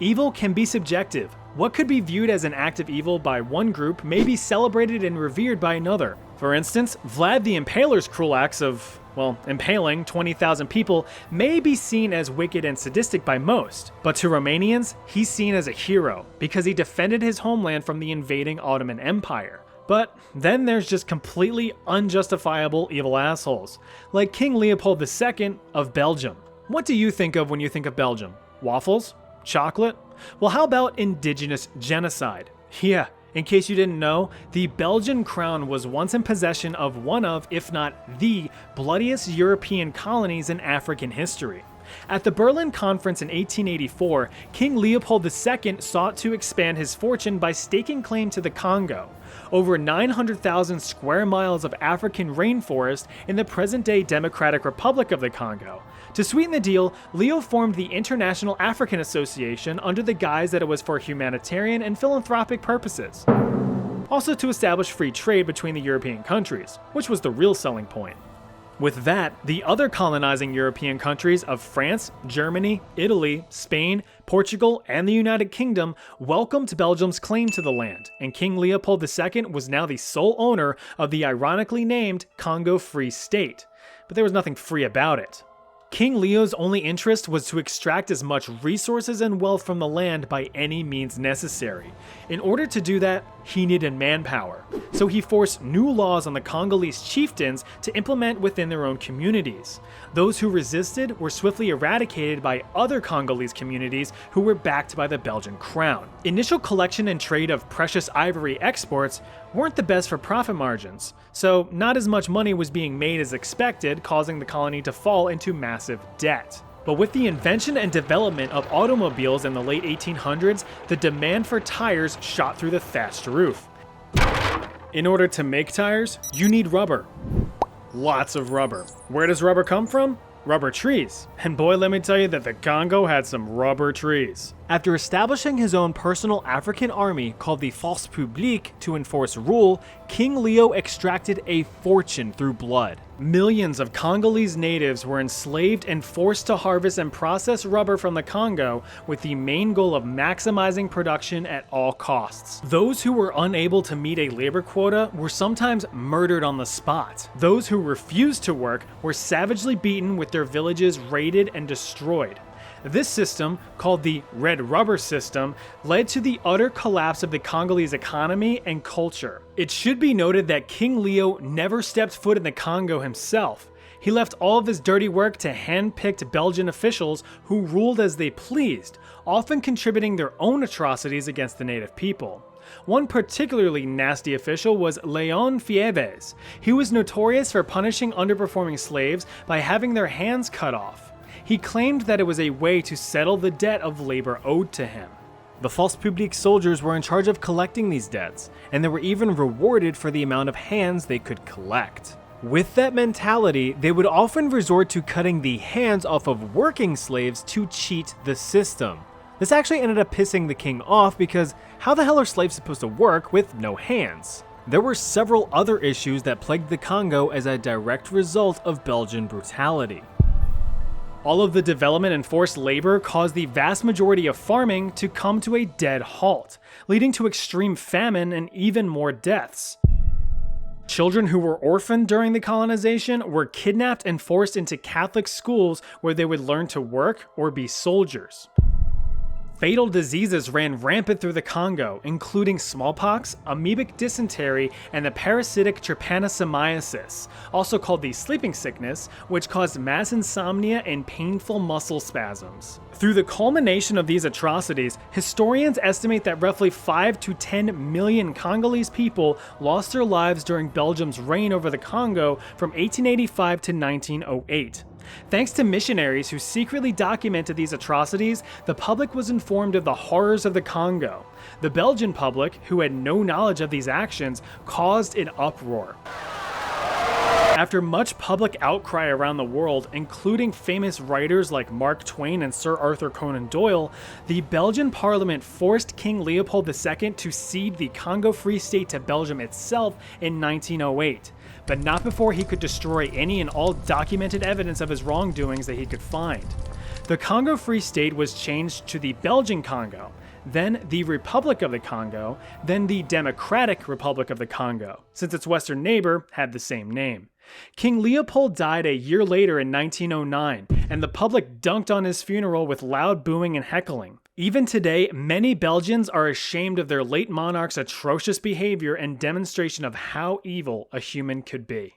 Evil can be subjective. What could be viewed as an act of evil by one group may be celebrated and revered by another. For instance, Vlad the Impaler's cruel acts of, well, impaling 20,000 people may be seen as wicked and sadistic by most, but to Romanians, he's seen as a hero because he defended his homeland from the invading Ottoman Empire. But then there's just completely unjustifiable evil assholes, like King Leopold II of Belgium. What do you think of when you think of Belgium? Waffles? Chocolate? Well, how about indigenous genocide? Yeah, in case you didn't know, the Belgian Crown was once in possession of one of, if not the, bloodiest European colonies in African history. At the Berlin Conference in 1884, King Leopold II sought to expand his fortune by staking claim to the Congo, over 900,000 square miles of African rainforest in the present-day Democratic Republic of the Congo. To sweeten the deal, Leo formed the International African Association under the guise that it was for humanitarian and philanthropic purposes. Also to establish free trade between the European countries, which was the real selling point. With that, the other colonizing European countries of France, Germany, Italy, Spain, Portugal, and the United Kingdom welcomed Belgium's claim to the land, and King Leopold II was now the sole owner of the ironically named Congo Free State. But there was nothing free about it. King Leo's only interest was to extract as much resources and wealth from the land by any means necessary. In order to do that, he needed manpower. So he forced new laws on the Congolese chieftains to implement within their own communities. Those who resisted were swiftly eradicated by other Congolese communities who were backed by the Belgian Crown. Initial collection and trade of precious ivory exports weren't the best for profit margins, so not as much money was being made as expected, causing the colony to fall into massive debt. But with the invention and development of automobiles in the late 1800s, the demand for tires shot through the thatched roof. In order to make tires, you need rubber. Lots of rubber. Where does rubber come from? Rubber trees. And boy, let me tell you that the Congo had some rubber trees. After establishing his own personal African army called the Force Publique to enforce rule, King Leo extracted a fortune through blood. Millions of Congolese natives were enslaved and forced to harvest and process rubber from the Congo with the main goal of maximizing production at all costs. Those who were unable to meet a labor quota were sometimes murdered on the spot. Those who refused to work were savagely beaten with their villages raided and destroyed. This system, called the Red Rubber System, led to the utter collapse of the Congolese economy and culture. It should be noted that King Leo never stepped foot in the Congo himself. He left all of his dirty work to hand-picked Belgian officials who ruled as they pleased, often contributing their own atrocities against the native people. One particularly nasty official was Léon Fièvez. He was notorious for punishing underperforming slaves by having their hands cut off. He claimed that it was a way to settle the debt of labor owed to him. The Force Publique soldiers were in charge of collecting these debts, and they were even rewarded for the amount of hands they could collect. With that mentality, they would often resort to cutting the hands off of working slaves to cheat the system. This actually ended up pissing the king off because how the hell are slaves supposed to work with no hands? There were several other issues that plagued the Congo as a direct result of Belgian brutality. All of the development and forced labor caused the vast majority of farming to come to a dead halt, leading to extreme famine and even more deaths. Children who were orphaned during the colonization were kidnapped and forced into Catholic schools where they would learn to work or be soldiers. Fatal diseases ran rampant through the Congo, including smallpox, amoebic dysentery, and the parasitic trypanosomiasis, also called the sleeping sickness, which caused mass insomnia and painful muscle spasms. Through the culmination of these atrocities, historians estimate that roughly 5 to 10 million Congolese people lost their lives during Belgium's reign over the Congo from 1885 to 1908. Thanks to missionaries who secretly documented these atrocities, the public was informed of the horrors of the Congo. The Belgian public, who had no knowledge of these actions, caused an uproar. After much public outcry around the world, including famous writers like Mark Twain and Sir Arthur Conan Doyle, the Belgian parliament forced King Leopold II to cede the Congo Free State to Belgium itself in 1908. But not before he could destroy any and all documented evidence of his wrongdoings that he could find. The Congo Free State was changed to the Belgian Congo, then the Republic of the Congo, then the Democratic Republic of the Congo, since its western neighbor had the same name. King Leopold died a year later in 1909, and the public dunked on his funeral with loud booing and heckling. Even today, many Belgians are ashamed of their late monarch's atrocious behavior and demonstration of how evil a human could be.